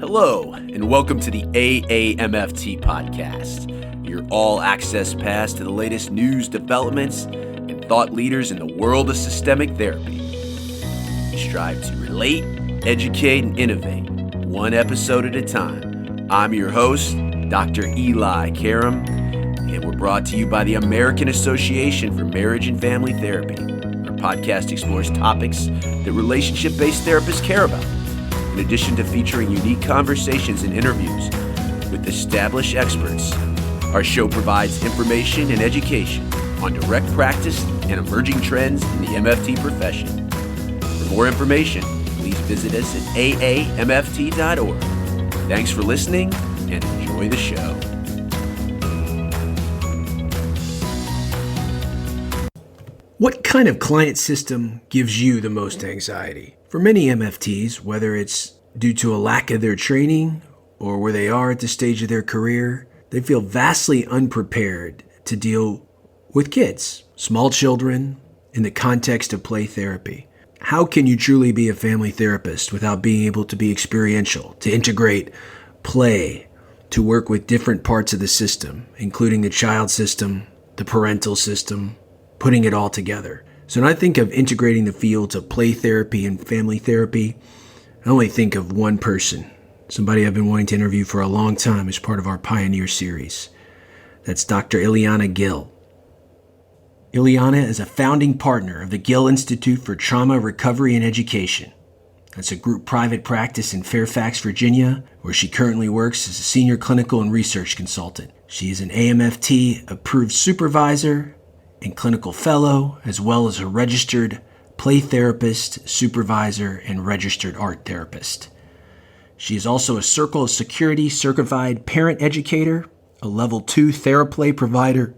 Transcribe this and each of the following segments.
Hello, and welcome to the AAMFT podcast, your all-access pass to the latest news, developments, and thought leaders in the world of systemic therapy. We strive to relate, educate, and innovate, one episode at a time. I'm your host, Dr. Eli Karam, and we're brought to you by the American Association for Marriage and Family Therapy. Our podcast explores topics that relationship-based therapists care about. In addition to featuring unique conversations and interviews with established experts, our show provides information and education on direct practice and emerging trends in the MFT profession. For more information, please visit us at aamft.org. Thanks for listening and enjoy the show. What kind of client system gives you the most anxiety? For many MFTs, whether it's due to a lack of their training or where they are at the stage of their career, they feel vastly unprepared to deal with kids, small children, in the context of play therapy. How can you truly be a family therapist without being able to be experiential, to integrate play, to work with different parts of the system, including the child system, the parental system, putting it all together? So when I think of integrating the fields of play therapy and family therapy, I only think of one person, somebody I've been wanting to interview for a long time as part of our Pioneer series. That's Dr. Eliana Gil. Eliana is a founding partner of the Gil Institute for Trauma Recovery and Education. That's a group private practice in Fairfax, Virginia, where she currently works as a senior clinical and research consultant. She is an AAMFT approved supervisor and clinical fellow, as well as a registered play therapist, supervisor, and registered art therapist. She is also a Circle of Security certified parent educator, a level 2 TheraPlay provider,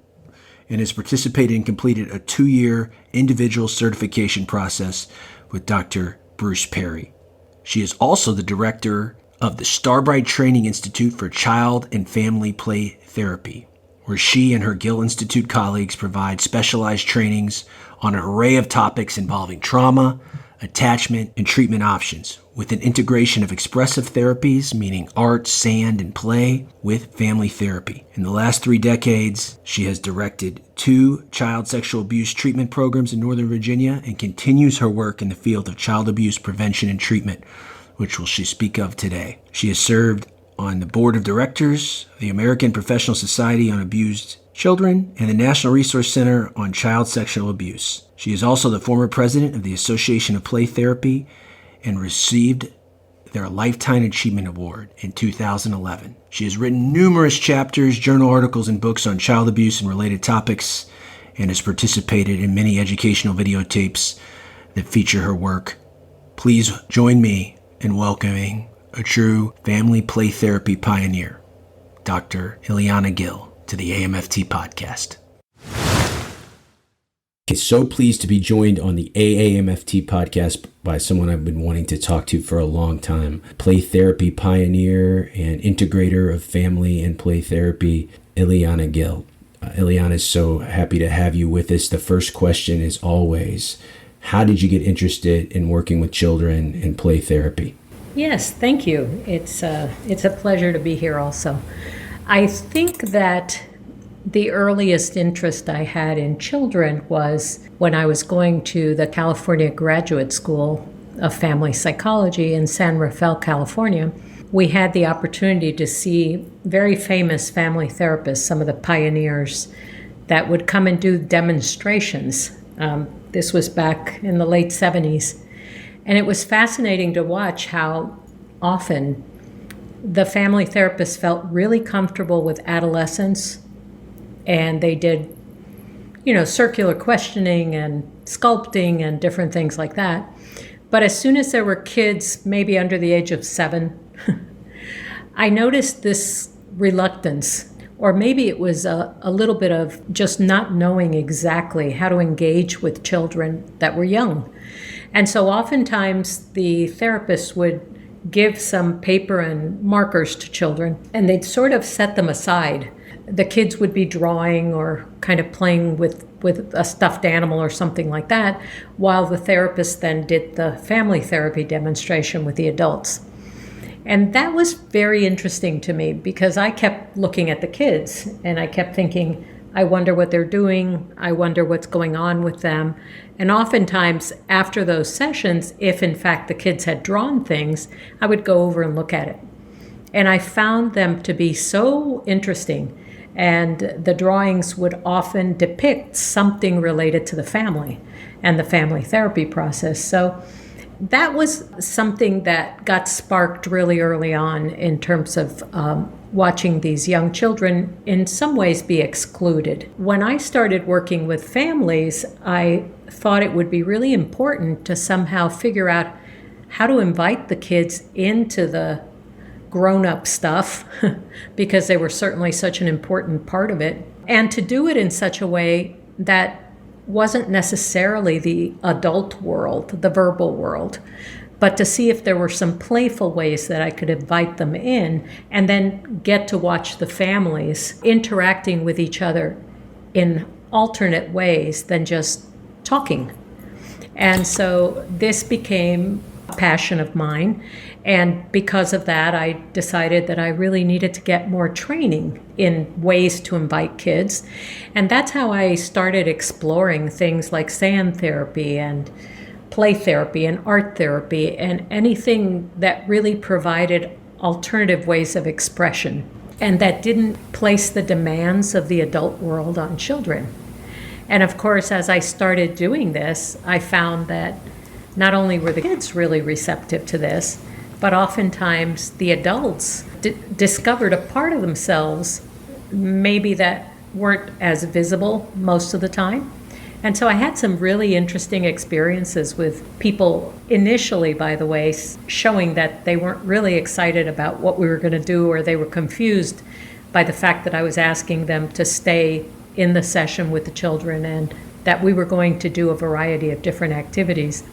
and has participated and completed a 2-year individual certification process with Dr. Bruce Perry. She is also the director of the Starbright Training Institute for Child and Family Play Therapy, where she and her Gil Institute colleagues provide specialized trainings on an array of topics involving trauma, attachment, and treatment options, with an integration of expressive therapies, meaning art, sand, and play, with family therapy. In the last 3 decades, she has directed 2 child sexual abuse treatment programs in Northern Virginia and continues her work in the field of child abuse prevention and treatment, which will she speak of today. She has served on the board of directors of the American Professional Society on Abused Children and the National Resource Center on Child Sexual Abuse. She is also the former president of the Association of Play Therapy and received their Lifetime Achievement Award in 2011. She has written numerous chapters, journal articles, and books on child abuse and related topics, and has participated in many educational videotapes that feature her work. Please join me in welcoming a true family play therapy pioneer, Dr. Eliana Gil, to the AAMFT podcast. So pleased to be joined on the AAMFT podcast by someone I've been wanting to talk to for a long time. Play therapy pioneer and integrator of family and play therapy, Eliana Gil. Eliana, is so happy to have you with us. The first question is always, how did you get interested in working with children and play therapy? Yes, thank you. It's a pleasure to be here also. I think that the earliest interest I had in children was when I was going to the California Graduate School of Family Psychology in San Rafael, California. We had the opportunity to see very famous family therapists, some of the pioneers that would come and do demonstrations. This was back in the late 70s. And it was fascinating to watch how often the family therapists felt really comfortable with adolescents, and they did, circular questioning and sculpting and different things like that. But as soon as there were kids, maybe under the age of 7, I noticed this reluctance, or maybe it was a little bit of just not knowing exactly how to engage with children that were young. And so oftentimes the therapist would give some paper and markers to children, and they'd sort of set them aside. The kids would be drawing or kind of playing with a stuffed animal or something like that, while the therapist then did the family therapy demonstration with the adults. And that was very interesting to me because I kept looking at the kids and I kept thinking, I wonder what they're doing. I wonder what's going on with them. And oftentimes after those sessions, if in fact the kids had drawn things, I would go over and look at it. And I found them to be so interesting. And the drawings would often depict something related to the family and the family therapy process. So that was something that got sparked really early on in terms of watching these young children in some ways be excluded. When I started working with families, I thought it would be really important to somehow figure out how to invite the kids into the grown-up stuff because they were certainly such an important part of it, and to do it in such a way that wasn't necessarily the adult world, the verbal world, but to see if there were some playful ways that I could invite them in and then get to watch the families interacting with each other in alternate ways than just talking. And so this became a passion of mine. And because of that, I decided that I really needed to get more training in ways to invite kids. And that's how I started exploring things like sand therapy and play therapy and art therapy and anything that really provided alternative ways of expression and that didn't place the demands of the adult world on children. And of course, as I started doing this, I found that not only were the kids really receptive to this, but oftentimes the adults discovered a part of themselves maybe that weren't as visible most of the time. And so I had some really interesting experiences with people initially, by the way, showing that they weren't really excited about what we were going to do, or they were confused by the fact that I was asking them to stay in the session with the children and that we were going to do a variety of different activities.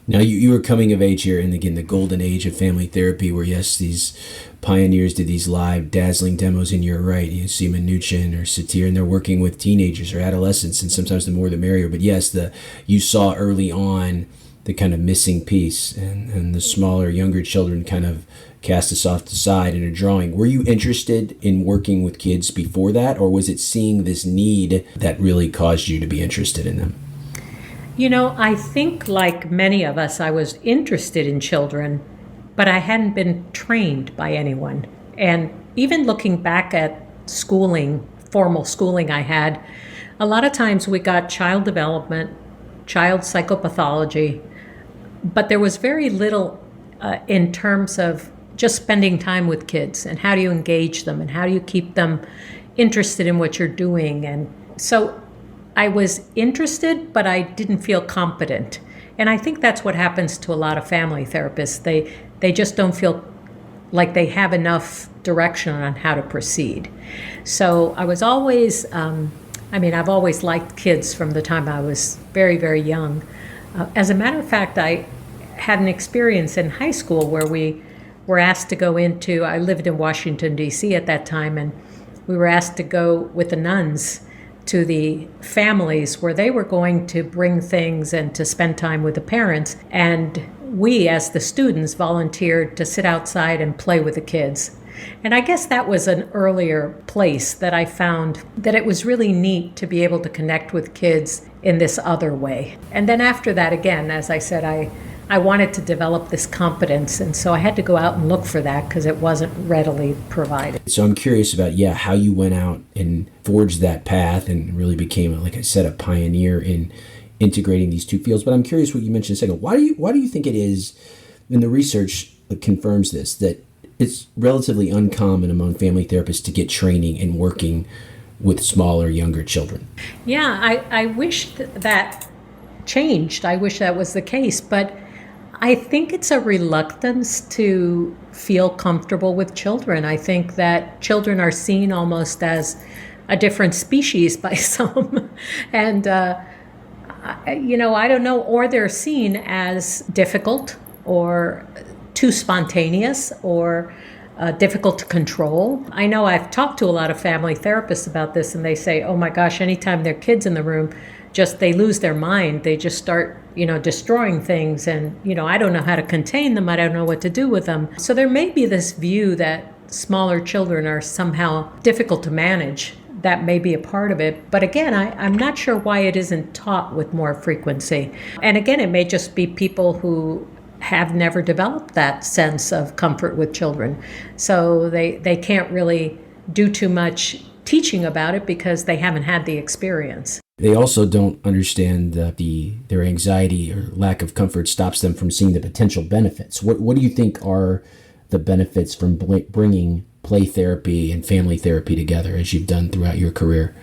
Now, you were coming of age here, and again, the golden age of family therapy, where, yes, these pioneers did these live, dazzling demos, and you're right, you see Mnuchin or Satir, and they're working with teenagers or adolescents, and sometimes the more the merrier. But yes, you saw early on the kind of missing piece, and the smaller, younger children kind of cast us off to the side in a drawing. Were you interested in working with kids before that, or was it seeing this need that really caused you to be interested in them? You know, I think like many of us, I was interested in children, but I hadn't been trained by anyone. And even looking back at schooling, formal schooling I had, a lot of times we got child development, child psychopathology, but there was very little in terms of just spending time with kids and how do you engage them and how do you keep them interested in what you're doing. And so I was interested, but I didn't feel competent. And I think that's what happens to a lot of family therapists. They just don't feel like they have enough direction on how to proceed. So I was always, I've always liked kids from the time I was very, very young. As a matter of fact, I had an experience in high school where we were asked to go into, I lived in Washington, D.C. at that time, and we were asked to go with the nuns to the families where they were going to bring things and to spend time with the parents. And we, as the students, volunteered to sit outside and play with the kids. And I guess that was an earlier place that I found that it was really neat to be able to connect with kids in this other way. And then after that, again, as I said, I wanted to develop this competence, and so I had to go out and look for that because it wasn't readily provided. So I'm curious about, how you went out and forged that path and really became, like I said, a pioneer in integrating these two fields. But I'm curious what you mentioned a second. Why do you think it is, and the research confirms this, that it's relatively uncommon among family therapists to get training in working with smaller, younger children? Yeah, I wish that changed. I wish that was the case, but I think it's a reluctance to feel comfortable with children. I think that children are seen almost as a different species by some. And, I don't know, or they're seen as difficult or too spontaneous or difficult to control. I know I've talked to a lot of family therapists about this, and they say, oh my gosh, anytime there are kids in the room, just they lose their mind. They just start, destroying things. And, I don't know how to contain them. I don't know what to do with them. So there may be this view that smaller children are somehow difficult to manage. That may be a part of it. But again, I'm not sure why it isn't taught with more frequency. And again, it may just be people who have never developed that sense of comfort with children. So they can't really do too much teaching about it because they haven't had the experience. They also don't understand that their anxiety or lack of comfort stops them from seeing the potential benefits. What do you think are the benefits from bringing play therapy and family therapy together as you've done throughout your career?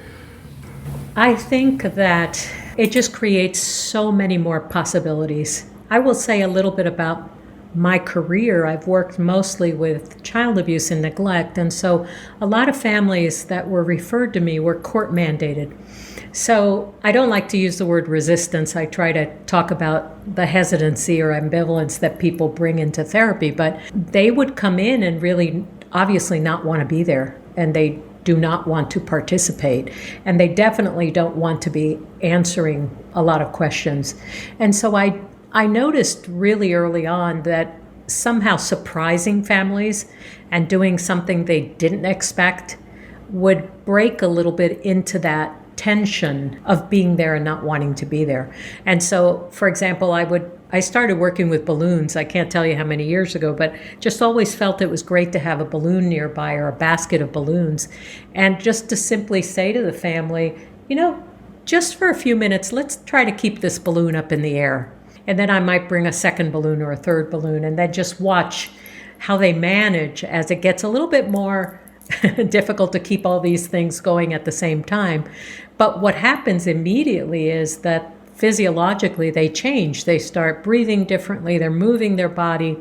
I think that it just creates so many more possibilities. I will say a little bit about my career. I've worked mostly with child abuse and neglect, and so a lot of families that were referred to me were court mandated. So I don't like to use the word resistance. I try to talk about the hesitancy or ambivalence that people bring into therapy, but they would come in and really obviously not want to be there, and they do not want to participate, and they definitely don't want to be answering a lot of questions. And so I noticed really early on that somehow surprising families and doing something they didn't expect would break a little bit into that tension of being there and not wanting to be there. And so, for example, I started working with balloons. I can't tell you how many years ago, but just always felt it was great to have a balloon nearby or a basket of balloons. And just to simply say to the family, just for a few minutes, let's try to keep this balloon up in the air. And then I might bring a second balloon or a third balloon and then just watch how they manage as it gets a little bit more difficult to keep all these things going at the same time. But what happens immediately is that physiologically they change. They start breathing differently, they're moving their body,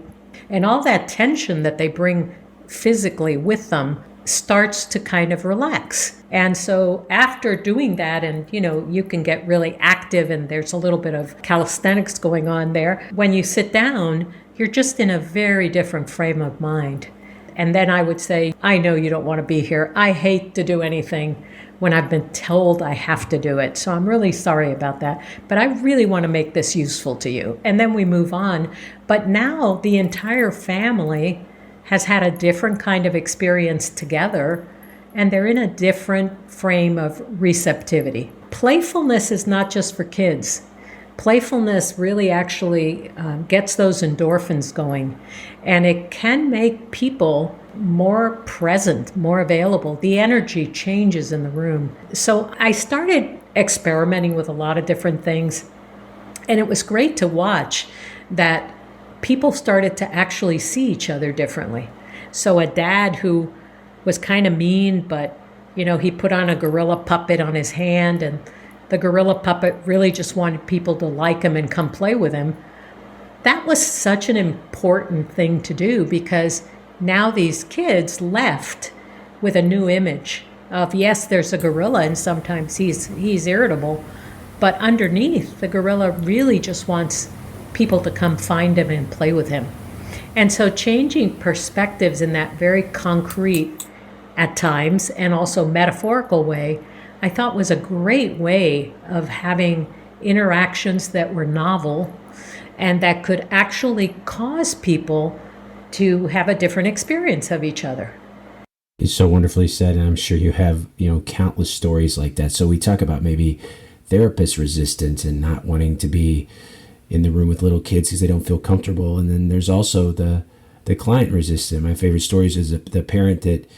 and all that tension that they bring physically with them starts to kind of relax. And so after doing that, and you can get really active and there's a little bit of calisthenics going on there, when you sit down, you're just in a very different frame of mind. And then I would say, I know you don't want to be here. I hate to do anything when I've been told I have to do it. So I'm really sorry about that. But I really want to make this useful to you. And then we move on. But now the entire family has had a different kind of experience together, and they're in a different frame of receptivity. Playfulness is not just for kids. Playfulness really actually gets those endorphins going, and it can make people more present, more available. The energy changes in the room. So I started experimenting with a lot of different things, and it was great to watch that people started to actually see each other differently. So a dad who was kind of mean, but he put on a gorilla puppet on his hand, and the gorilla puppet really just wanted people to like him and come play with him. That was such an important thing to do, because now these kids left with a new image of, yes, there's a gorilla and sometimes he's irritable, but underneath, the gorilla really just wants people to come find him and play with him. And so changing perspectives in that very concrete, at times, and also metaphorical way, I thought was a great way of having interactions that were novel and that could actually cause people to have a different experience of each other. It's so wonderfully said, and I'm sure you have, countless stories like that. So we talk about maybe therapist resistance and not wanting to be in the room with little kids because they don't feel comfortable. And then there's also the client resistance. My favorite stories is the parent that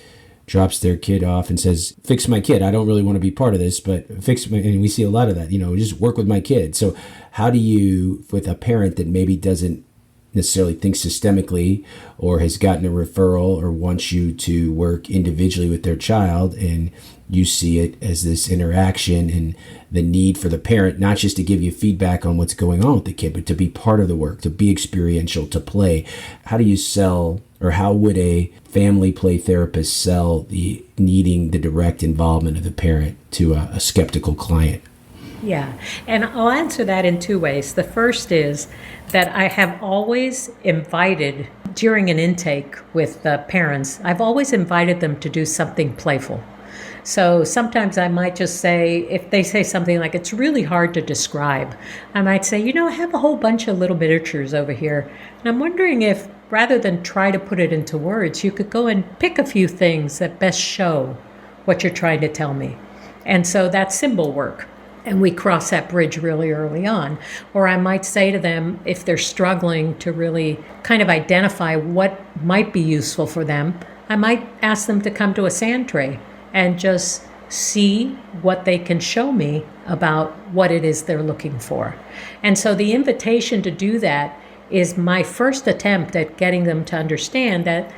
drops their kid off and says, fix my kid. I don't really want to be part of this, but fix my, and we see a lot of that, just work with my kid. So how do you, with a parent that maybe doesn't necessarily think systemically or has gotten a referral or wants you to work individually with their child, and you see it as this interaction and the need for the parent not just to give you feedback on what's going on with the kid, but to be part of the work, to be experiential, to play. How do you sell, or how would a family play therapist sell the needing the direct involvement of the parent to a skeptical client? Yeah, and I'll answer that in two ways. The first is that I have always invited, during an intake with the parents, I've always invited them to do something playful. So sometimes I might just say, if they say something like, it's really hard to describe, I might say, I have a whole bunch of little miniatures over here. And I'm wondering if, rather than try to put it into words, you could go and pick a few things that best show what you're trying to tell me. And so that's symbol work. And we cross that bridge really early on. Or I might say to them, if they're struggling to really kind of identify what might be useful for them, I might ask them to come to a sand tray and just see what they can show me about what it is they're looking for. And so the invitation to do that is my first attempt at getting them to understand that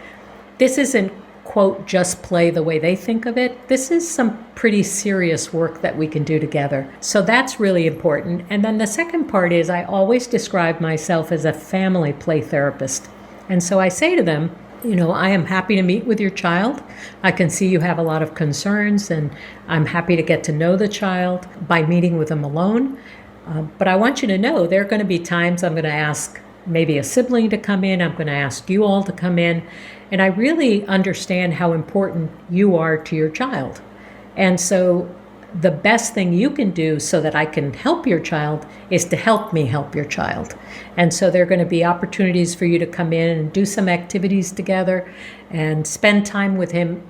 this isn't, quote, just play the way they think of it. This is some pretty serious work that we can do together. So that's really important. And then the second part is I always describe myself as a family play therapist. And so I say to them, I am happy to meet with your child. I can see you have a lot of concerns, and I'm happy to get to know the child by meeting with them alone. But I want you to know there are going to be times I'm going to ask maybe a sibling to come in. I'm going to ask you all to come in. And I really understand how important you are to your child. And so the best thing you can do so that I can help your child is to help me help your child. And so there are going to be opportunities for you to come in and do some activities together and spend time with him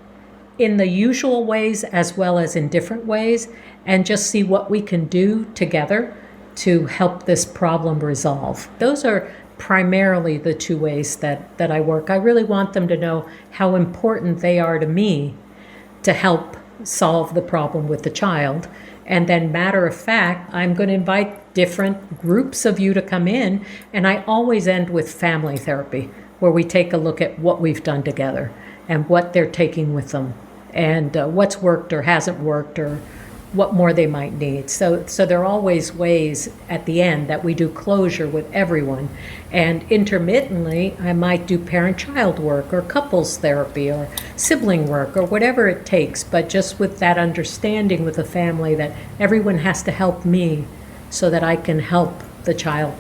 in the usual ways as well as in different ways, and just see what we can do together to help this problem resolve. Those are primarily the two ways that I work. I really want them to know how important they are to me to help solve the problem with the child. And then, matter of fact, I'm going to invite different groups of you to come in, and I always end with family therapy, where we take a look at what we've done together and what they're taking with them, and what's worked or hasn't worked, or what more they might need. So there are always ways at the end that we do closure with everyone. And intermittently, I might do parent-child work or couples therapy or sibling work or whatever it takes, but just with that understanding with the family that everyone has to help me so that I can help the child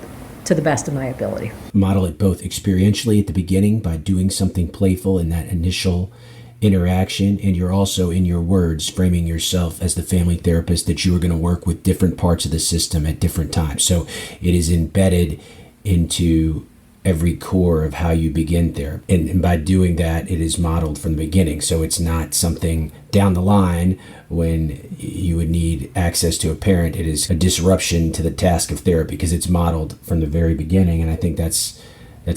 to the best of my ability. Model it both experientially at the beginning by doing something playful in that initial interaction, and you're also, in your words, framing yourself as the family therapist that you are going to work with different parts of the system at different times. So it is embedded into every core of how you begin there. And by doing that, it is modeled from the beginning. So it's not something down the line when you would need access to a parent. It is a disruption to the task of therapy because it's modeled from the very beginning. And I think that's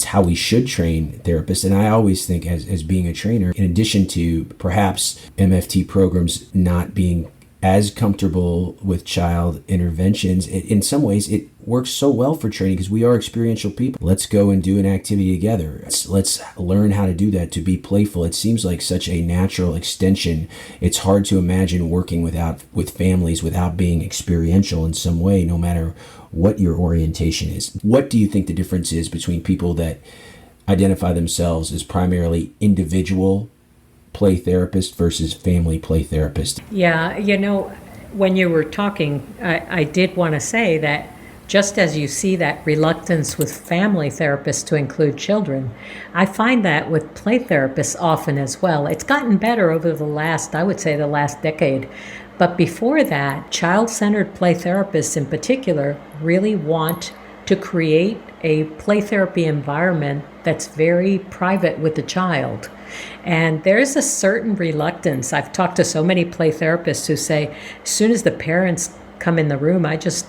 how we should train therapists. And I always think as being a trainer, in addition to perhaps MFT programs not being as comfortable with child interventions, in some ways it works so well for training because we are experiential people. Let's go and do an activity together. Let's learn how to do that, to be playful. It seems like such a natural extension. It's hard to imagine working with families without being experiential in some way, no matter what your orientation is. What do you think the difference is between people that identify themselves as primarily individual play therapist versus family play therapist? Yeah, when you were talking, I did want to say that just as you see that reluctance with family therapists to include children, I find that with play therapists often as well. It's gotten better over the last decade. But before that, child-centered play therapists in particular really want to create a play therapy environment that's very private with the child. And there's a certain reluctance. I've talked to so many play therapists who say, as soon as the parents come in the room, I just,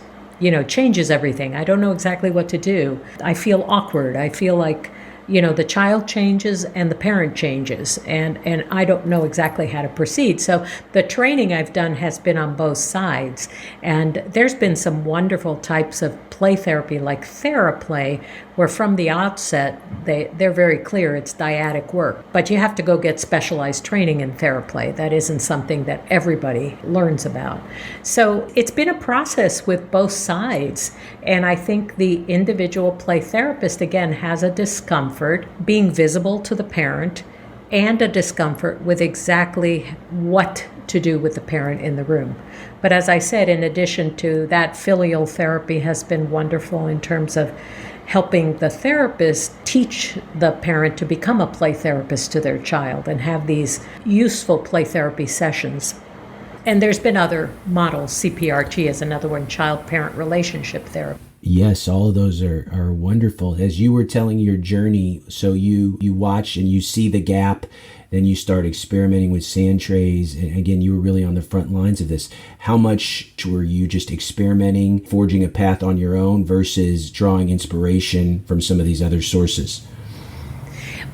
changes everything. I don't know exactly what to do. I feel awkward. I feel like, the child changes and the parent changes, and I don't know exactly how to proceed. So the training I've done has been on both sides, and there's been some wonderful types of play therapy like TheraPlay, where from the outset they're very clear it's dyadic work, but you have to go get specialized training in TheraPlay. That isn't something that everybody learns about. So it's been a process with both sides, and I think the individual play therapist again has a discomfort being visible to the parent and a discomfort with exactly what to do with the parent in the room. But as I said, in addition to that, filial therapy has been wonderful in terms of helping the therapist teach the parent to become a play therapist to their child and have these useful play therapy sessions. And there's been other models. CPRT is another one, child-parent relationship therapy. Yes, all of those are wonderful. As you were telling your journey, so you watch and you see the gap, then you start experimenting with sand trays. And again, you were really on the front lines of this. How much were you just experimenting, forging a path on your own versus drawing inspiration from some of these other sources?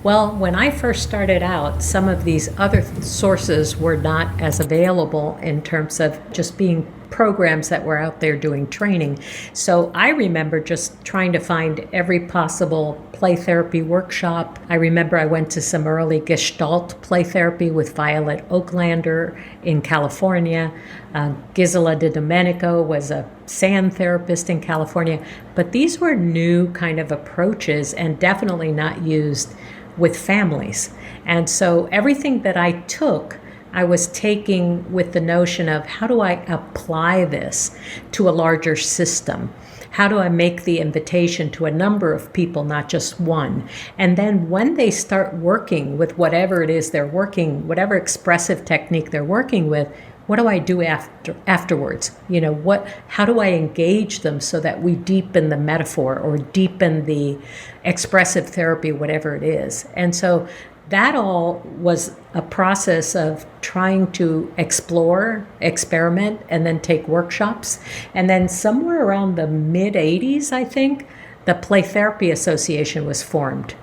Well, when I first started out, some of these other sources were not as available in terms of just being programs that were out there doing training. So I remember just trying to find every possible play therapy workshop. I remember I went to some early Gestalt play therapy with Violet Oaklander in California. Gisela de Domenico was a sand therapist in California. But these were new kind of approaches and definitely not used with families. And so everything that I took, I was taking with the notion of how do I apply this to a larger system? How do I make the invitation to a number of people, not just one? And then when they start working with whatever it is they're working, whatever expressive technique they're working with, what do I do afterwards? How do I engage them so that we deepen the metaphor or deepen the expressive therapy, whatever it is? And so that all was a process of trying to explore, experiment, and then take workshops. And then somewhere around the mid-'80s, I think, the Play Therapy Association was formed.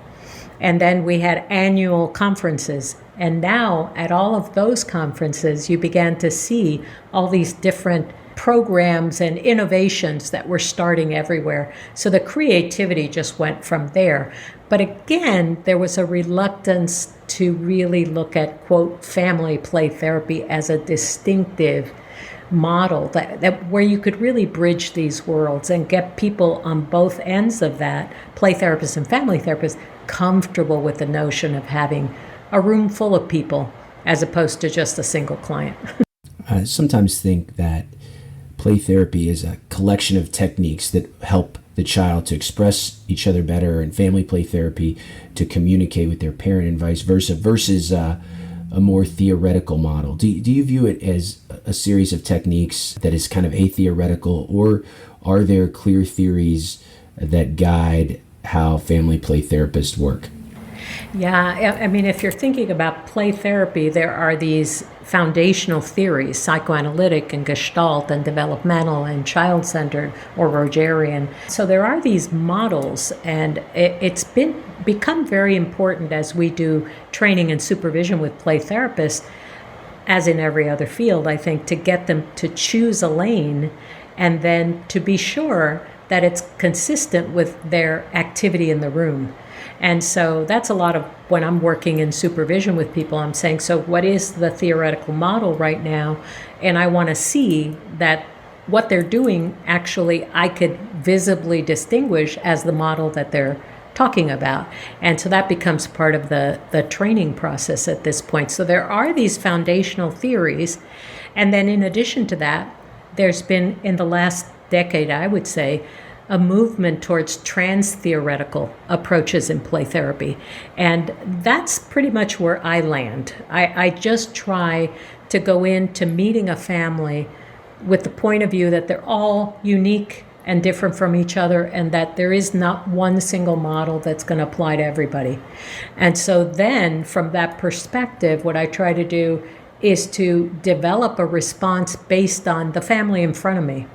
And then we had annual conferences. And now at all of those conferences, you began to see all these different programs and innovations that were starting everywhere. So the creativity just went from there. But again, there was a reluctance to really look at, quote, family play therapy as a distinctive model that where you could really bridge these worlds and get people on both ends of that, play therapists and family therapists, comfortable with the notion of having a room full of people as opposed to just a single client. I sometimes think that play therapy is a collection of techniques that help the child to express each other better, and family play therapy to communicate with their parent and vice versa, versus a more theoretical model. Do you view it as a series of techniques that is kind of a-theoretical, or are there clear theories that guide how family play therapists work? Yeah, I mean, if you're thinking about play therapy, there are these foundational theories, psychoanalytic and Gestalt and developmental and child-centered or Rogerian. So there are these models, and it's become very important as we do training and supervision with play therapists, as in every other field, I think, to get them to choose a lane and then to be sure that it's consistent with their activity in the room. And so that's a lot of when I'm working in supervision with people, I'm saying, so what is the theoretical model right now? And I want to see that what they're doing, actually, I could visibly distinguish as the model that they're talking about. And so that becomes part of the training process at this point. So there are these foundational theories. And then in addition to that, there's been, in the last decade, I would say, a movement towards trans-theoretical approaches in play therapy. And that's pretty much where I land. I just try to go into meeting a family with the point of view that they're all unique and different from each other, and that there is not one single model that's going to apply to everybody. And so then, from that perspective, what I try to do is to develop a response based on the family in front of me.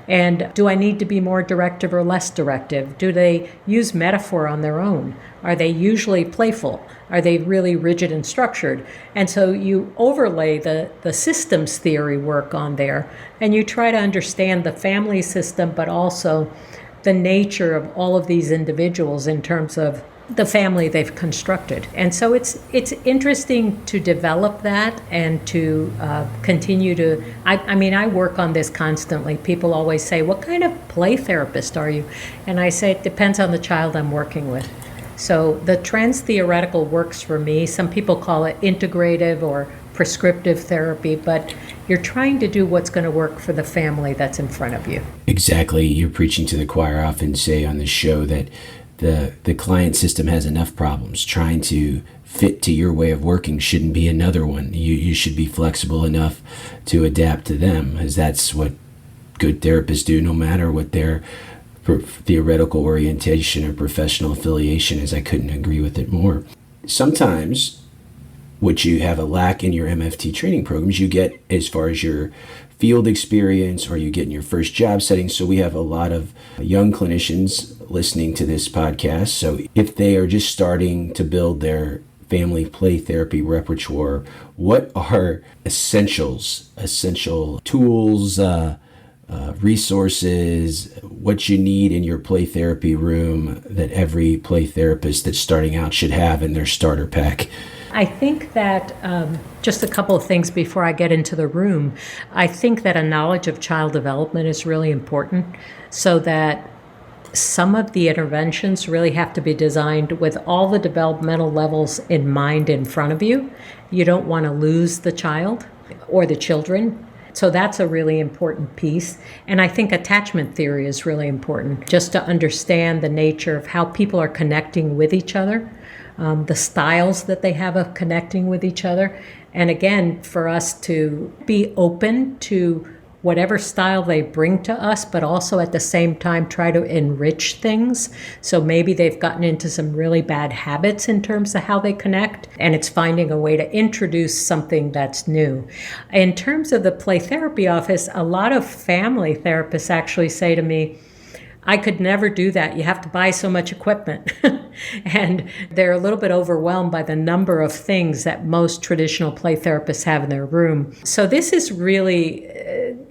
And do I need to be more directive or less directive? Do they use metaphor on their own? Are they usually playful? Are they really rigid and structured? And so you overlay the systems theory work on there, and you try to understand the family system, but also the nature of all of these individuals in terms of the family they've constructed. And so it's interesting to develop that and to continue to, I work on this constantly. People always say, what kind of play therapist are you? And I say, it depends on the child I'm working with. So the trans-theoretical works for me. Some people call it integrative or prescriptive therapy, but you're trying to do what's going to work for the family that's in front of you. Exactly. You're preaching to the choir. I often say on this show that the client system has enough problems. Trying to fit to your way of working shouldn't be another one. You should be flexible enough to adapt to them, as that's what good therapists do, no matter what their theoretical orientation or professional affiliation is. I couldn't agree with it more. Sometimes what you have a lack in your MFT training programs, you get as far as your field experience, or you get in your first job setting. So we have a lot of young clinicians listening to this podcast. So if they are just starting to build their family play therapy repertoire, what are essential tools, resources, what you need in your play therapy room that every play therapist that's starting out should have in their starter pack? I think that just a couple of things before I get into the room. I think that a knowledge of child development is really important, so that some of the interventions really have to be designed with all the developmental levels in mind in front of you. You don't want to lose the child or the children. So that's a really important piece. And I think attachment theory is really important, just to understand the nature of how people are connecting with each other, the styles that they have of connecting with each other. And again, for us to be open to whatever style they bring to us, but also at the same time try to enrich things. So maybe they've gotten into some really bad habits in terms of how they connect, and it's finding a way to introduce something that's new. In terms of the play therapy office, a lot of family therapists actually say to me, I could never do that. You have to buy so much equipment. And they're a little bit overwhelmed by the number of things that most traditional play therapists have in their room. So this is really,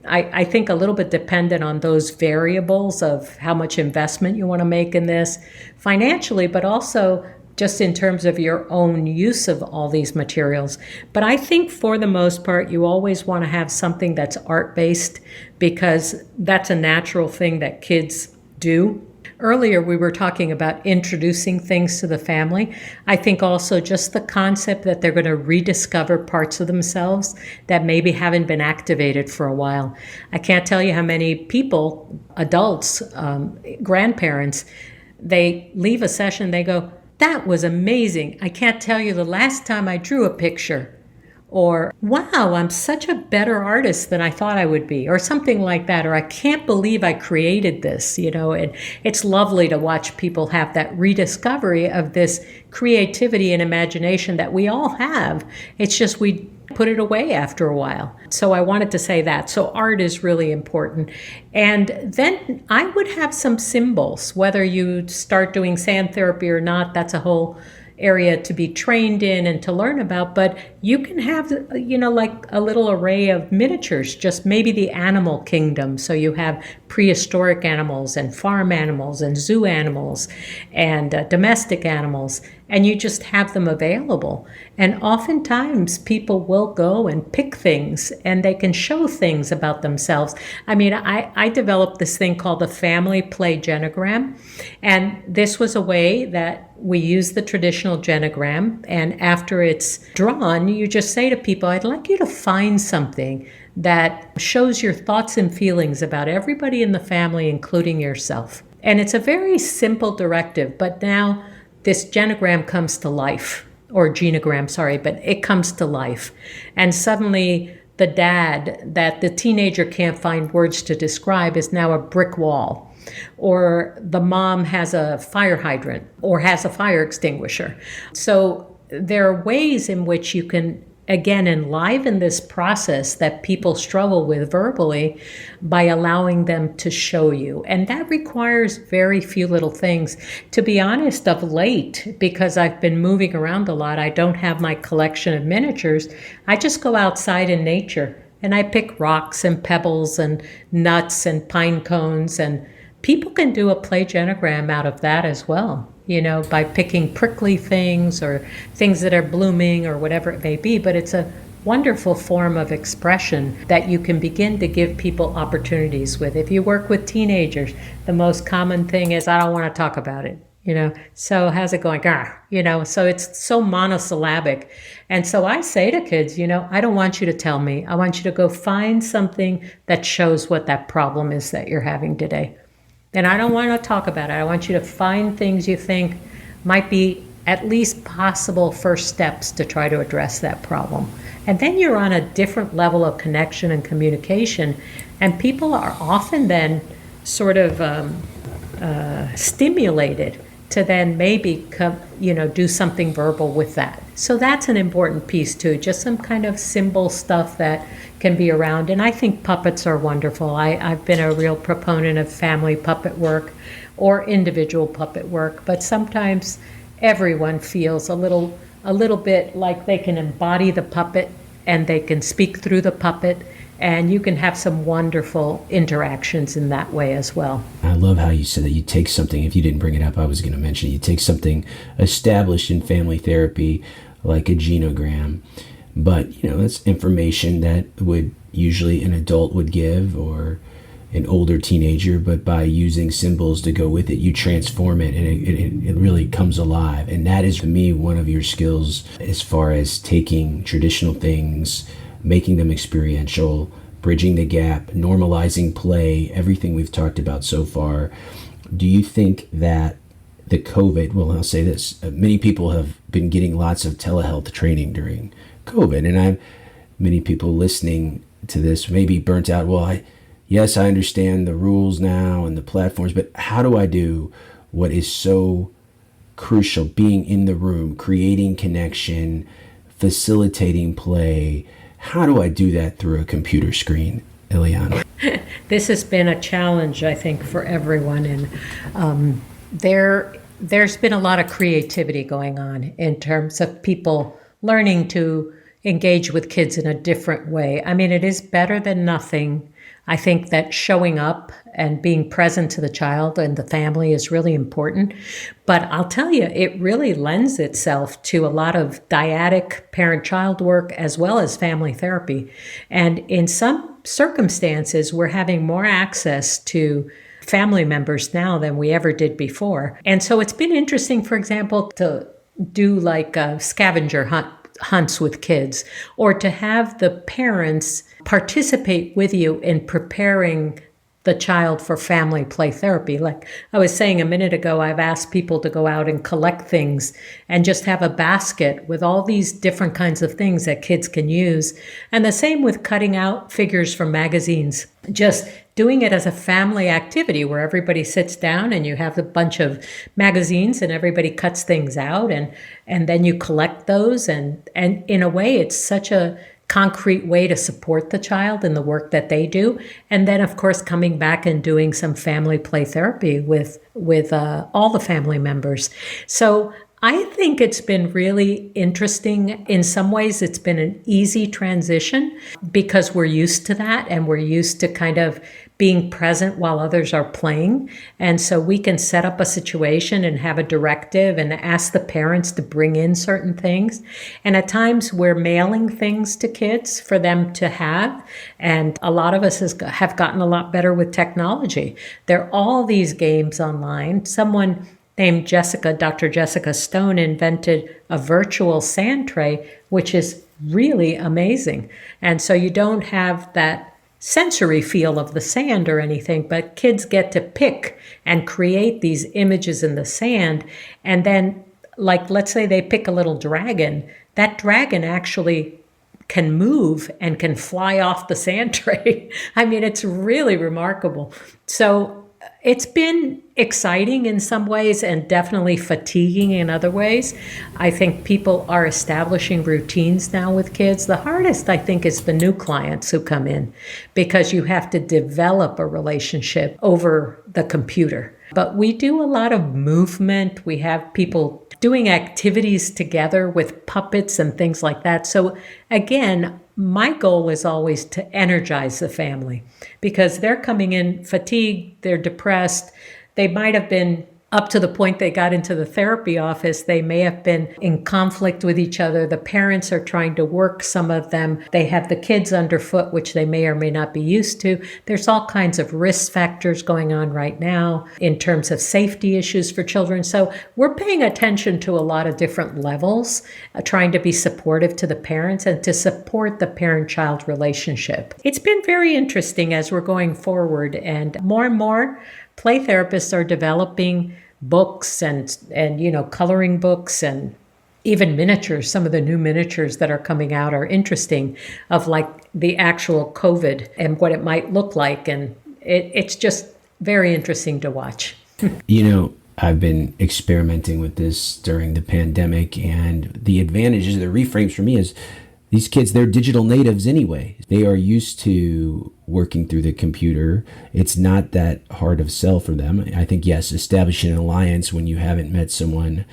I think, a little bit dependent on those variables of how much investment you want to make in this financially, but also just in terms of your own use of all these materials. But I think for the most part, you always want to have something that's art-based, because that's a natural thing that kids do. Earlier, we were talking about introducing things to the family. I think also just the concept that they're going to rediscover parts of themselves that maybe haven't been activated for a while. I can't tell you how many people, adults, grandparents, they leave a session, they go, that was amazing. I can't tell you the last time I drew a picture. Or, wow, I'm such a better artist than I thought I would be, or something like that. Or, I can't believe I created this, and it's lovely to watch people have that rediscovery of this creativity and imagination that we all have. It's just we put it away after a while. So I wanted to say that. So art is really important. And then I would have some symbols, whether you start doing sand therapy or not, that's a whole area to be trained in and to learn about, but you can have, like a little array of miniatures, just maybe the animal kingdom. So you have prehistoric animals and farm animals and zoo animals and domestic animals, and you just have them available. And oftentimes people will go and pick things, and they can show things about themselves. I mean, I developed this thing called the family play genogram, and this was a way that we use the traditional genogram, and after it's drawn, you just say to people, I'd like you to find something that shows your thoughts and feelings about everybody in the family, including yourself. And it's a very simple directive, but now this genogram comes to life, or genogram, sorry, but it comes to life. And suddenly the dad that the teenager can't find words to describe is now a brick wall. Or the mom has a fire hydrant or has a fire extinguisher. So there are ways in which you can, again, enliven this process that people struggle with verbally by allowing them to show you. And that requires very few little things. To be honest, of late, because I've been moving around a lot, I don't have my collection of miniatures. I just go outside in nature and I pick rocks and pebbles and nuts and pine cones, and people can do a play genogram out of that as well, by picking prickly things or things that are blooming or whatever it may be. But it's a wonderful form of expression that you can begin to give people opportunities with. If you work with teenagers, the most common thing is, I don't want to talk about it. So how's it going? So it's so monosyllabic. And so I say to kids, I don't want you to tell me. I want you to go find something that shows what that problem is that you're having today. then I don't want to talk about it. I want you to find things you think might be at least possible first steps to try to address that problem. And then you're on a different level of connection and communication, and people are often then sort of stimulated to then maybe do something verbal with that. So that's an important piece too, just some kind of symbol stuff that can be around. And I think puppets are wonderful. I've been a real proponent of family puppet work or individual puppet work, but sometimes everyone feels a little bit like they can embody the puppet and they can speak through the puppet, and you can have some wonderful interactions in that way as well. I love how you said that you take something, if you didn't bring it up, I was going to mention it. You take something established in family therapy like a genogram, but that's information that would usually an adult would give or an older teenager, but by using symbols to go with it, you transform it and it really comes alive. And that is, to me, one of your skills as far as taking traditional things, making them experiential, bridging the gap, normalizing play, everything we've talked about so far. Do you think that the COVID, well, I'll say this, many people have been getting lots of telehealth training during COVID, and many people listening to this may be burnt out. Well, yes, I understand the rules now and the platforms, but how do I do what is so crucial, being in the room, creating connection, facilitating play? How do I do that through a computer screen, Eliana? This has been a challenge, I think, for everyone. And there's been a lot of creativity going on in terms of people learning to engage with kids in a different way. I mean, it is better than nothing. I think that showing up and being present to the child and the family is really important. But I'll tell you, it really lends itself to a lot of dyadic parent-child work as well as family therapy. And in some circumstances, we're having more access to family members now than we ever did before. And so it's been interesting, for example, to do like scavenger hunts with kids, or to have the parents participate with you in preparing the child for family play therapy. Like I was saying a minute ago, I've asked people to go out and collect things and just have a basket with all these different kinds of things that kids can use. And the same with cutting out figures from magazines, just doing it as a family activity where everybody sits down and you have a bunch of magazines and everybody cuts things out and then you collect those. And in a way, it's such a concrete way to support the child in the work that they do. And then, of course, coming back and doing some family play therapy with all the family members. So I think it's been really interesting. In some ways, it's been an easy transition because we're used to that and we're used to kind of being present while others are playing. And so we can set up a situation and have a directive and ask the parents to bring in certain things. And at times we're mailing things to kids for them to have. And a lot of us have gotten a lot better with technology. There are all these games online. Someone named Dr. Jessica Stone invented a virtual sand tray, which is really amazing. And so you don't have that sensory feel of the sand or anything, but kids get to pick and create these images in the sand. And then, like, let's say they pick a little dragon, that dragon actually can move and can fly off the sand tray. I mean, it's really remarkable. So it's been exciting in some ways and definitely fatiguing in other ways. I think people are establishing routines now with kids. The hardest, I think, is the new clients who come in because you have to develop a relationship over the computer. But we do a lot of movement. We have people doing activities together with puppets and things like that. So again, my goal is always to energize the family because they're coming in fatigued, they're depressed, they might have been up to the point they got into the therapy office, they may have been in conflict with each other. The parents are trying to work, some of them. They have the kids underfoot, which they may or may not be used to. There's all kinds of risk factors going on right now in terms of safety issues for children. So we're paying attention to a lot of different levels, trying to be supportive to the parents and to support the parent-child relationship. It's been very interesting as we're going forward, and more play therapists are developing books and coloring books and even miniatures. Some of the new miniatures that are coming out are interesting, of like the actual COVID and what it might look like. And it's just very interesting to watch. I've been experimenting with this during the pandemic, and the advantages, the reframes for me is these kids, they're digital natives anyway. They are used to working through the computer. It's not that hard of sell for them. I think, yes, establishing an alliance when you haven't met someone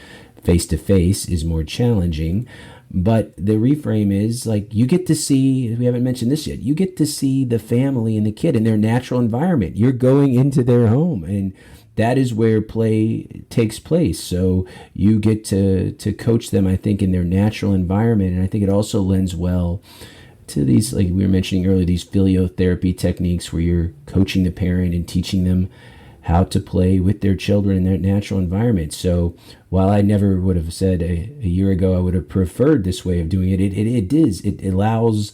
face to face is more challenging. But the reframe is like, you get to see, we haven't mentioned this yet, you get to see the family and the kid in their natural environment. You're going into their home, and that is where play takes place. So you get to coach them, I think, in their natural environment. And I think it also lends well to these, like we were mentioning earlier, these filiotherapy techniques where you're coaching the parent and teaching them how to play with their children in their natural environment. So while I never would have said a year ago I would have preferred this way of doing it, it allows,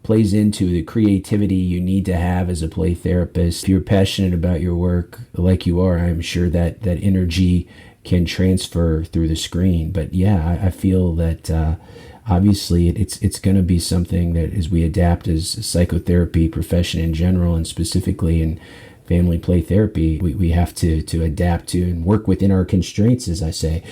plays into the creativity you need to have as a play therapist. If you're passionate about your work like you are, I'm sure that energy can transfer through the screen. But yeah, I feel that obviously it's going to be something that, as we adapt as a psychotherapy profession in general, and specifically in family play therapy, we have to adapt to and work within our constraints, as I say.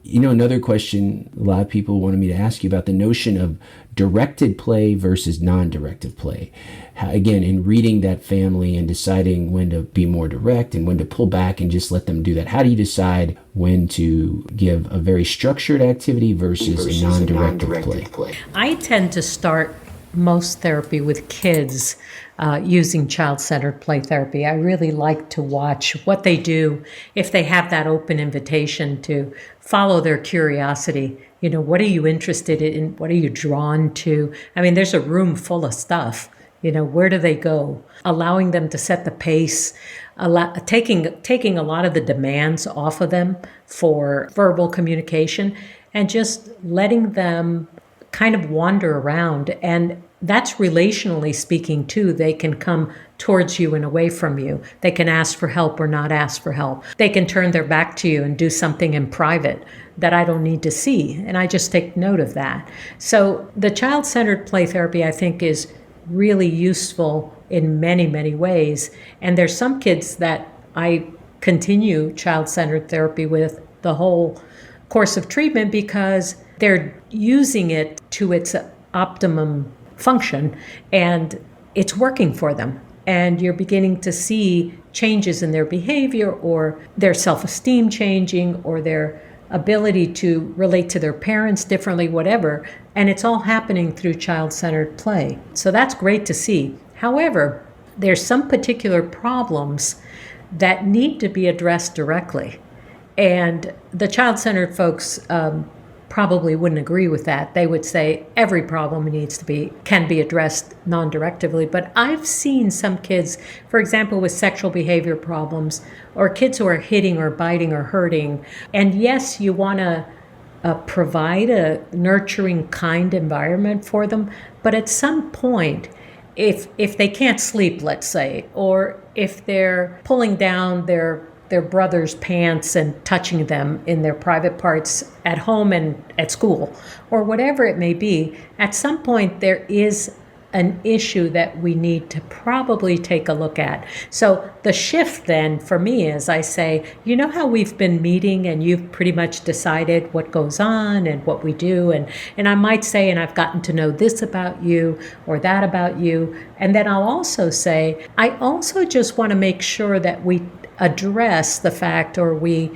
Another question a lot of people wanted me to ask you about the notion of directed play versus non-directive play. Again, in reading that family and deciding when to be more direct and when to pull back and just let them do that, how do you decide when to give a very structured activity versus a non-directive play? I tend to start most therapy with kids using child-centered play therapy. I really like to watch what they do if they have that open invitation to follow their curiosity. What are you interested in? What are you drawn to? I mean, there's a room full of stuff. Where do they go? Allowing them to set the pace, taking a lot of the demands off of them for verbal communication, and just letting them kind of wander around. And that's relationally speaking too. They can come towards you and away from you. They can ask for help or not ask for help. They can turn their back to you and do something in private that I don't need to see. And I just take note of that. So the child-centered play therapy, I think, is really useful in many, many ways. And there's some kids that I continue child-centered therapy with the whole course of treatment because they're using it to its optimum function and it's working for them. And you're beginning to see changes in their behavior or their self-esteem changing or their ability to relate to their parents differently, whatever. And it's all happening through child-centered play. So that's great to see. However, there's some particular problems that need to be addressed directly. And the child-centered folks probably wouldn't agree with that. They would say every problem can be addressed non-directively. But I've seen some kids, for example, with sexual behavior problems, or kids who are hitting or biting or hurting. And yes, you want to provide a nurturing, kind environment for them. But at some point, if they can't sleep, let's say, or if they're pulling down their brother's pants and touching them in their private parts at home and at school, or whatever it may be, at some point there is an issue that we need to probably take a look at. So the shift then for me is I say, you know how we've been meeting and you've pretty much decided what goes on and what we do, and I might say, and I've gotten to know this about you or that about you, and then I'll also say, I also just want to make sure that we address the fact, or we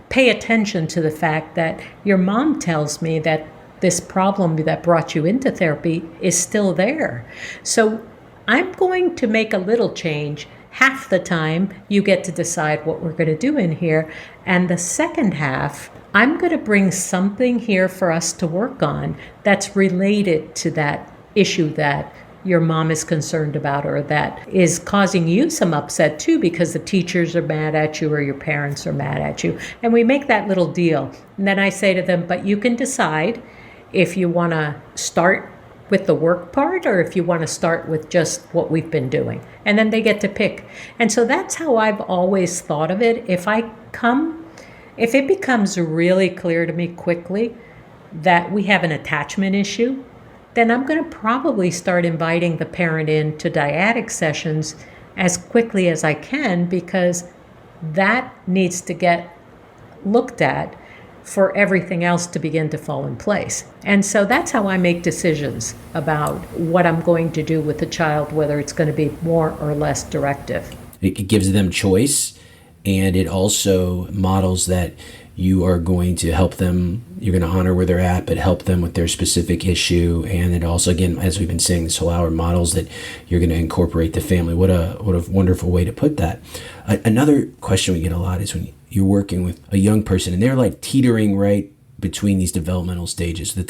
pay attention to the fact that your mom tells me that this problem that brought you into therapy is still there. So I'm going to make a little change. Half the time you get to decide what we're going to do in here. And the second half, I'm going to bring something here for us to work on that's related to that issue that your mom is concerned about, or that is causing you some upset too because the teachers are mad at you or your parents are mad at you. And we make that little deal. And then I say to them, but you can decide if you want to start with the work part or if you want to start with just what we've been doing. And then they get to pick. And so that's how I've always thought of it. If it becomes really clear to me quickly that we have an attachment issue, then I'm going to probably start inviting the parent in to dyadic sessions as quickly as I can, because that needs to get looked at for everything else to begin to fall in place. And so that's how I make decisions about what I'm going to do with the child, whether it's going to be more or less directive. It gives them choice, and it also models that you are going to help them, you're going to honor where they're at, but help them with their specific issue. And it also, again, as we've been saying this whole hour, models that you're going to incorporate the family. What a wonderful way to put that. Another question we get a lot is when you're working with a young person and they're like teetering right between these developmental stages, that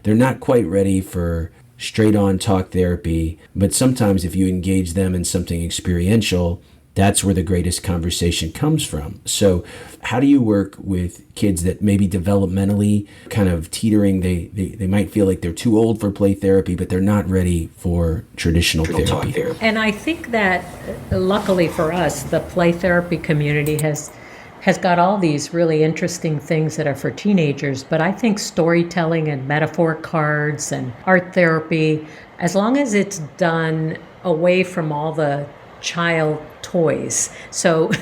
they're not quite ready for straight on talk therapy, but sometimes if you engage them in something experiential, that's where the greatest conversation comes from. So how do you work with kids that maybe developmentally kind of teetering, they might feel like they're too old for play therapy, but they're not ready for traditional therapy? And I think that luckily for us, the play therapy community has got all these really interesting things that are for teenagers, but I think storytelling and metaphor cards and art therapy, as long as it's done away from all the child toys. So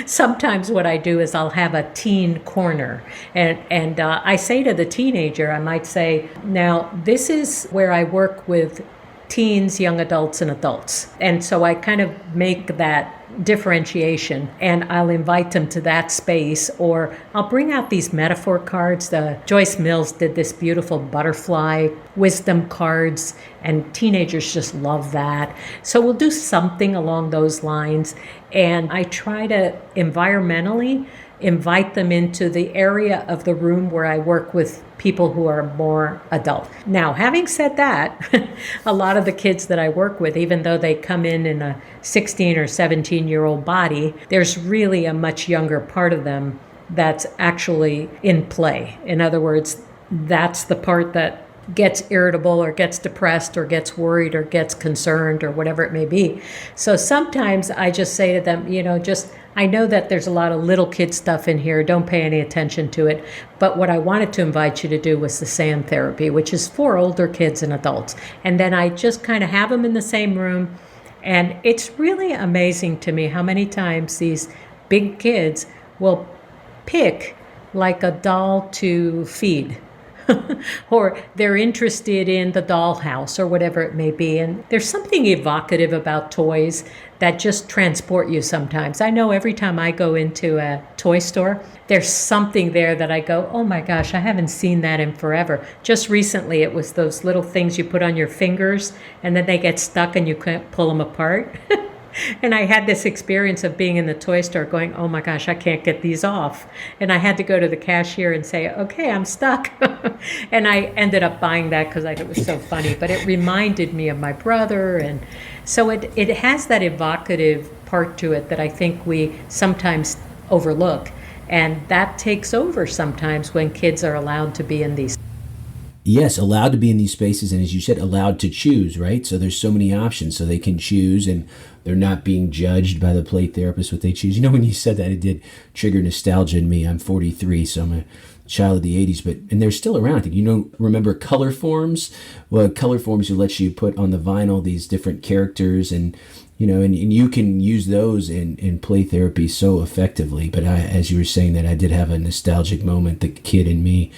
sometimes what I do is I'll have a teen corner, and I say to the teenager, I might say, now this is where I work with teens, young adults, and adults. And so I kind of make that differentiation, and I'll invite them to that space, or I'll bring out these metaphor cards. Joyce Mills did this beautiful butterfly wisdom cards, and teenagers just love that. So we'll do something along those lines, and I try to environmentally invite them into the area of the room where I work with people who are more adult. Now, having said that, a lot of the kids that I work with, even though they come in a 16 or 17-year-old body, there's really a much younger part of them that's actually in play. In other words, that's the part that gets irritable or gets depressed or gets worried or gets concerned or whatever it may be. So sometimes I just say to them, I know that there's a lot of little kid stuff in here. Don't pay any attention to it. But what I wanted to invite you to do was the sand therapy, which is for older kids and adults. And then I just kind of have them in the same room. And it's really amazing to me how many times these big kids will pick like a doll to feed. Or they're interested in the dollhouse or whatever it may be. And there's something evocative about toys that just transport you sometimes. I know every time I go into a toy store, there's something there that I go, oh my gosh, I haven't seen that in forever. Just recently, it was those little things you put on your fingers and then they get stuck and you can't pull them apart. And I had this experience of being in the toy store going, oh my gosh, I can't get these off. And I had to go to the cashier and say, okay, I'm stuck. And I ended up buying that because I thought it was so funny. But it reminded me of my brother. And so it has that evocative part to it that I think we sometimes overlook. And that takes over sometimes when kids are allowed to be in these. Yes, allowed to be in these spaces, and as you said, allowed to choose, right? So there's so many options, so they can choose, and they're not being judged by the play therapist what they choose. When you said that, it did trigger nostalgia in me. I'm 43, so I'm a child of the 80s, and they're still around. Remember color forms? Well, color forms lets you put on the vinyl these different characters, and you can use those in play therapy so effectively. But as you were saying that, I did have a nostalgic moment, the kid in me.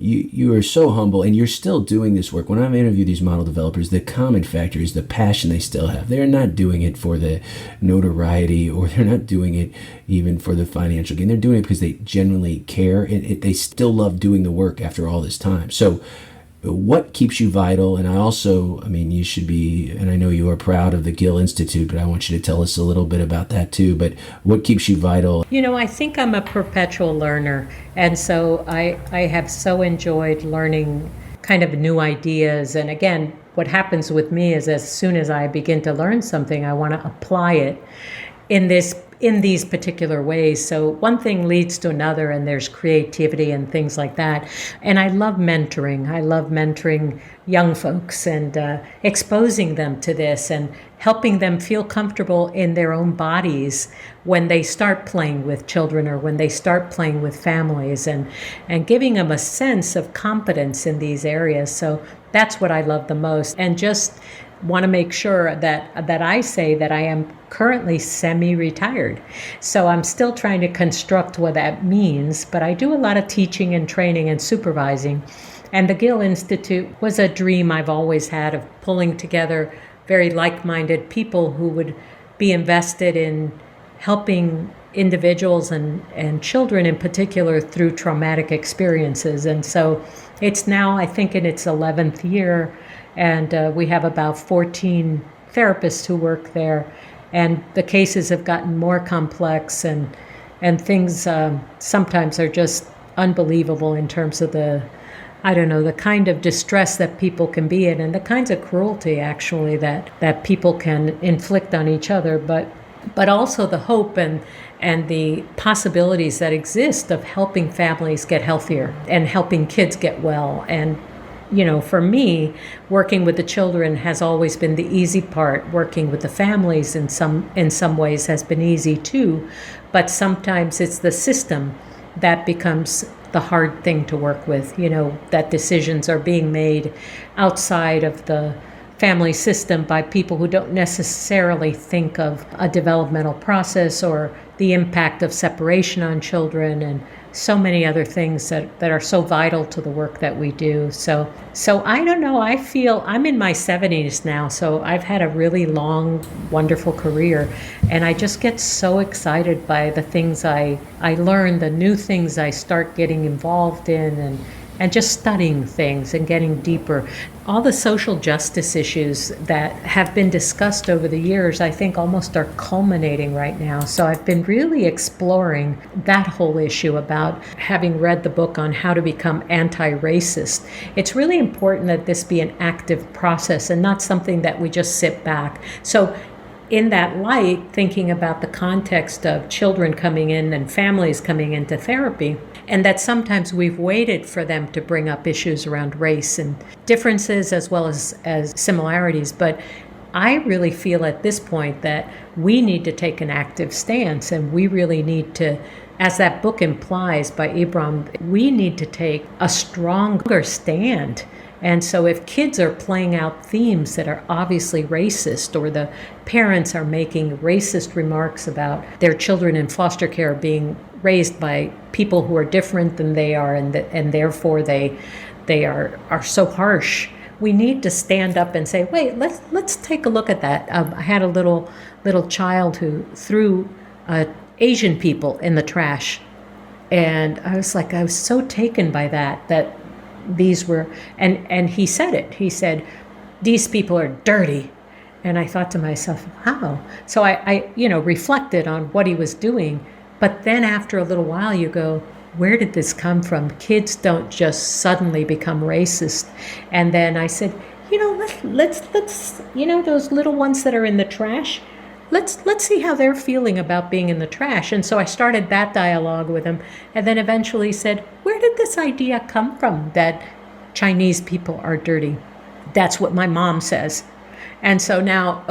You are so humble, and you're still doing this work. When I've interviewed these model developers, the common factor is the passion they still have. They're not doing it for the notoriety, or they're not doing it even for the financial gain. They're doing it because they genuinely care, and they still love doing the work after all this time. So what keeps you vital? And you should be, and I know you are proud of the Gil Institute, but I want you to tell us a little bit about that too. But what keeps you vital? I think I'm a perpetual learner. And so I have so enjoyed learning kind of new ideas. And again, what happens with me is as soon as I begin to learn something, I want to apply it in this in these particular ways. So one thing leads to another, and there's creativity and things like that. And I love mentoring. I love mentoring young folks and exposing them to this and helping them feel comfortable in their own bodies when they start playing with children or when they start playing with families, and giving them a sense of competence in these areas. So that's what I love the most. And just want to make sure that I say that I am currently semi-retired. So I'm still trying to construct what that means, but I do a lot of teaching and training and supervising. And the Gil Institute was a dream I've always had of pulling together very like-minded people who would be invested in helping individuals and children in particular through traumatic experiences. And so it's now, I think, in its 11th year, and we have about 14 therapists who work there. And the cases have gotten more complex, and things sometimes are just unbelievable in terms of the kind of distress that people can be in, and the kinds of cruelty actually that people can inflict on each other, but also the hope and the possibilities that exist of helping families get healthier and helping kids get well. And for me, working with the children has always been the easy part. Working with the families in some ways has been easy too, but sometimes it's the system that becomes the hard thing to work with, that decisions are being made outside of the family system by people who don't necessarily think of a developmental process or the impact of separation on children and so many other things that are so vital to the work that we do. So I don't know, I feel I'm in my 70s now, so I've had a really long, wonderful career, and I just get so excited by the things I learn, the new things I start getting involved in, and just studying things and getting deeper. All the social justice issues that have been discussed over the years, I think almost are culminating right now. So I've been really exploring that whole issue about having read the book on how to become anti-racist. It's really important that this be an active process and not something that we just sit back. So in that light, thinking about the context of children coming in and families coming into therapy, and that sometimes we've waited for them to bring up issues around race and differences as well as similarities. But I really feel at this point that we need to take an active stance, and we really need to, as that book implies by Ibram, we need to take a stronger stand. And so if kids are playing out themes that are obviously racist, or the parents are making racist remarks about their children in foster care being raised by people who are different than they are, and therefore they are so harsh, we need to stand up and say, wait, let's take a look at that. I had a little child who threw Asian people in the trash, and I was so taken by that these were, and he said it. He said, "These people are dirty," and I thought to myself, how? So I reflected on what he was doing, but then after a little while, you go, where did this come from? Kids don't just suddenly become racist. And then I said, let's those little ones that are in the trash, let's see how they're feeling about being in the trash. And so I started that dialogue with him, and then eventually said, where did this idea come from that Chinese people are dirty? That's what my mom says. And so now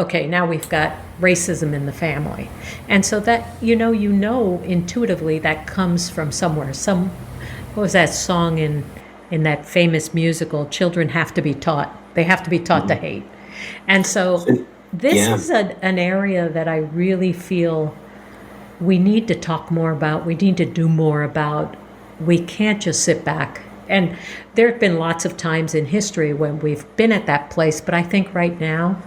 we've got racism in the family. And so that, intuitively that comes from somewhere. What was that song in that famous musical, Children Have to Be Taught? They have to be taught to hate. And so this is an area that I really feel we need to talk more about. We need to do more about. We can't just sit back. And there have been lots of times in history when we've been at that place, but I think right now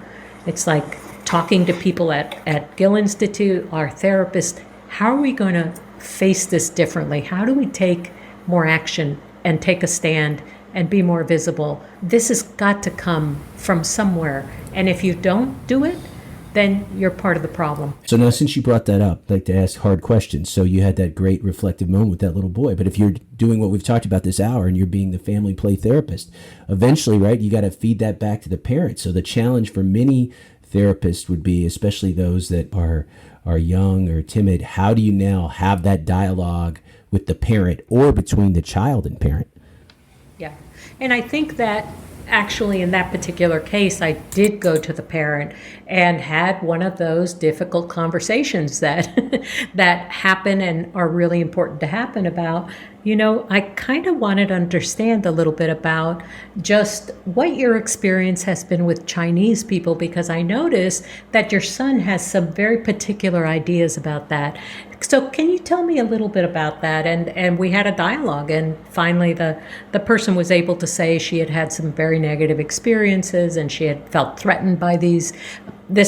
it's like talking to people at Gil Institute, our therapists, how are we going to face this differently? How do we take more action and take a stand and be more visible? This has got to come from somewhere. And if you don't do it, then you're part of the problem. So now, since you brought that up, I'd like to ask hard questions. So you had that great reflective moment with that little boy, but if you're doing what we've talked about this hour and you're being the family play therapist, eventually, right, you got to feed that back to the parents. So the challenge for many therapist would be, especially those that are young or timid. How do you now have that dialogue with the parent or between the child and parent? Yeah. And I think that actually in that particular case, I did go to the parent and had one of those difficult conversations that that happen and are really important to happen about, I kind of wanted to understand a little bit about just what your experience has been with Chinese people, because I noticed that your son has some very particular ideas about that. So can you tell me a little bit about that? And we had a dialogue, and finally the person was able to say she had had some very negative experiences and she had felt threatened by this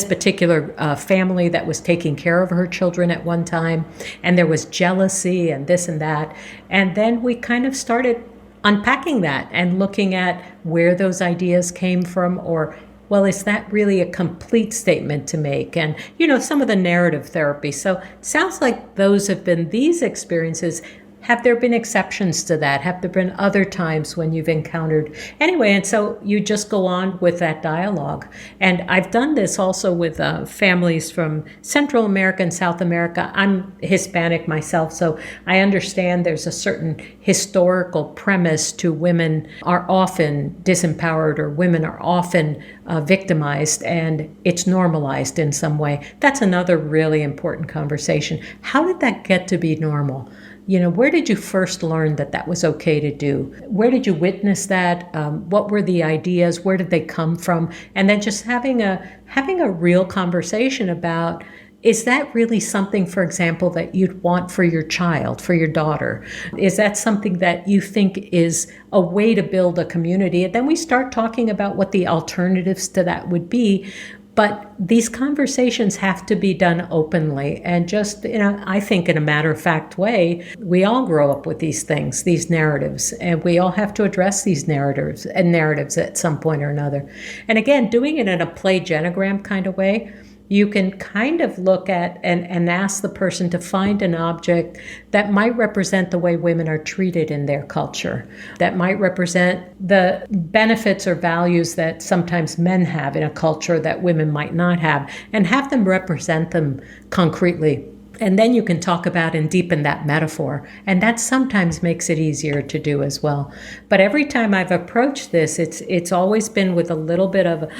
particular family that was taking care of her children at one time, and there was jealousy and this and that. And then we kind of started unpacking that and looking at where those ideas came from, or well, is that really a complete statement to make? And, some of the narrative therapy. So it sounds like those have been these experiences. Have there been exceptions to that? Have there been other times when you've encountered? Anyway, and so you just go on with that dialogue. And I've done this also with families from Central America and South America. I'm Hispanic myself, so I understand there's a certain historical premise to women are often disempowered, or women are often victimized, and it's normalized in some way. That's another really important conversation. How did that get to be normal? Where did you first learn that was okay to do? Where did you witness that? What were the ideas? Where did they come from? And then just having a real conversation about, is that really something, for example, that you'd want for your child, for your daughter? Is that something that you think is a way to build a community? And then we start talking about what the alternatives to that would be. But these conversations have to be done openly and just, I think in a matter-of-fact way. We all grow up with these things, these narratives, and we all have to address these narratives at some point or another. And again, doing it in a play genogram kind of way, you can kind of look at and ask the person to find an object that might represent the way women are treated in their culture, that might represent the benefits or values that sometimes men have in a culture that women might not have, and have them represent them concretely. And then you can talk about and deepen that metaphor. And that sometimes makes it easier to do as well. But every time I've approached this, it's always been with a little bit of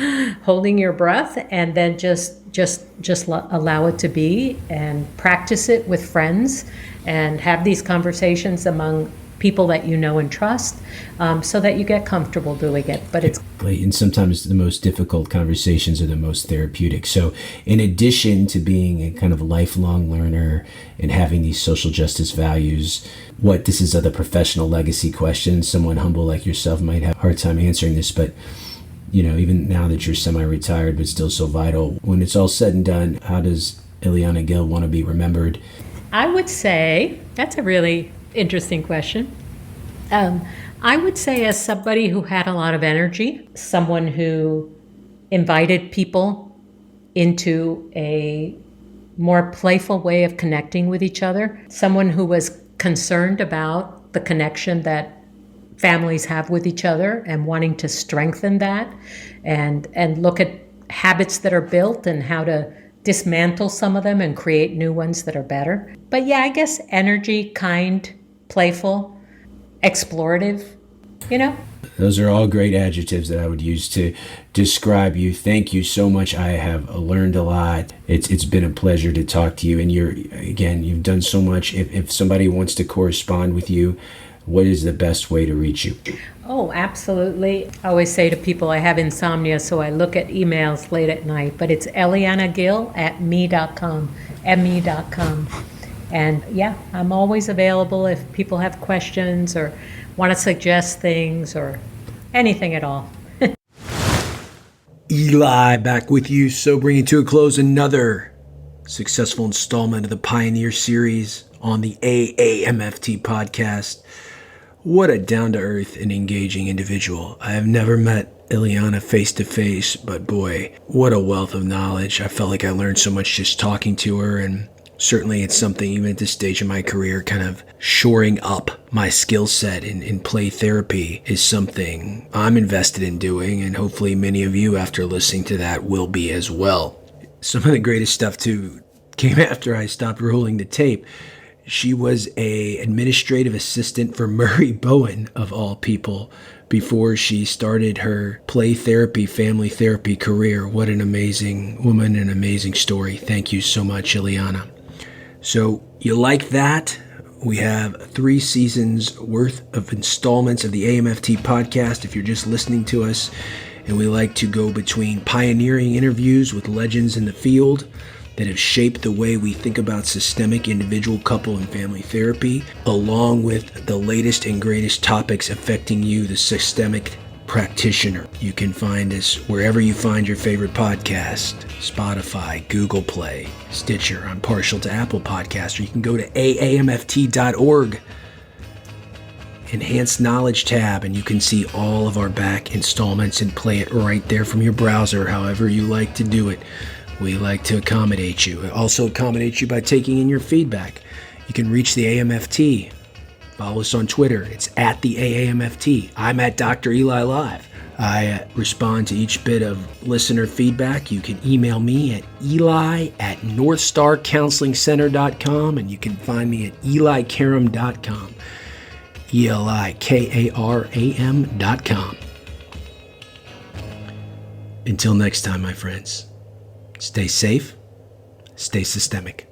holding your breath, and then just allow it to be, and practice it with friends, and have these conversations among people that you know and trust, so that you get comfortable doing it. But it's and sometimes the most difficult conversations are the most therapeutic. So in addition to being a kind of lifelong learner and having these social justice values, this is other professional legacy questions. Someone humble like yourself might have a hard time answering this, but even now that you're semi-retired but still so vital, when it's all said and done, how does Eliana Gil want to be remembered? I would say that's a really interesting question. I would say, as somebody who had a lot of energy, someone who invited people into a more playful way of connecting with each other, someone who was concerned about the connection that families have with each other and wanting to strengthen that, and look at habits that are built and how to dismantle some of them and create new ones that are better. But yeah, I guess energy, kind, playful, explorative, Those are all great adjectives that I would use to describe you. Thank you so much. I have learned a lot. It's been a pleasure to talk to you. And you've done so much. If somebody wants to correspond with you, what is the best way to reach you? Oh, absolutely. I always say to people I have insomnia, so I look at emails late at night, but it's elianagil@me.com, me.com. And yeah, I'm always available if people have questions or want to suggest things or anything at all. Eli back with you. So bringing to a close another successful installment of the Pioneer series on the AAMFT podcast. What a down-to-earth and engaging individual. I have never met Eliana face-to-face, but boy, what a wealth of knowledge. I felt like I learned so much just talking to her, and Certainly it's something, even at this stage of my career, kind of shoring up my skill set in play therapy is something I'm invested in doing, and hopefully many of you, after listening to that, will be as well. Some of the greatest stuff, too, came after I stopped rolling the tape. She was an administrative assistant for Murray Bowen, of all people, before she started her play therapy, family therapy career. What an amazing woman, an amazing story. Thank you so much, Eliana. So you like that? We have 3 seasons worth of installments of the AAMFT podcast. If you're just listening to us, and we like to go between pioneering interviews with legends in the field that have shaped the way we think about systemic individual, couple, and family therapy, along with the latest and greatest topics affecting you, the systemic practitioner. You can find us wherever you find your favorite podcast: Spotify, Google Play, Stitcher. I'm partial to Apple Podcasts. Or you can go to aamft.org, Enhanced Knowledge tab, and you can see all of our back installments and play it right there from your browser, however you like to do it. We like to accommodate you. Also accommodate you by taking in your feedback. You can reach the AAMFT. Follow us on Twitter. It's at the AAMFT. I'm at Dr. Eli Live. I respond to each bit of listener feedback. You can email me at eli@northstarcounselingcenter.com, and you can find me at elikaram.com. elikaram.com. Until next time, my friends, stay safe, stay systemic.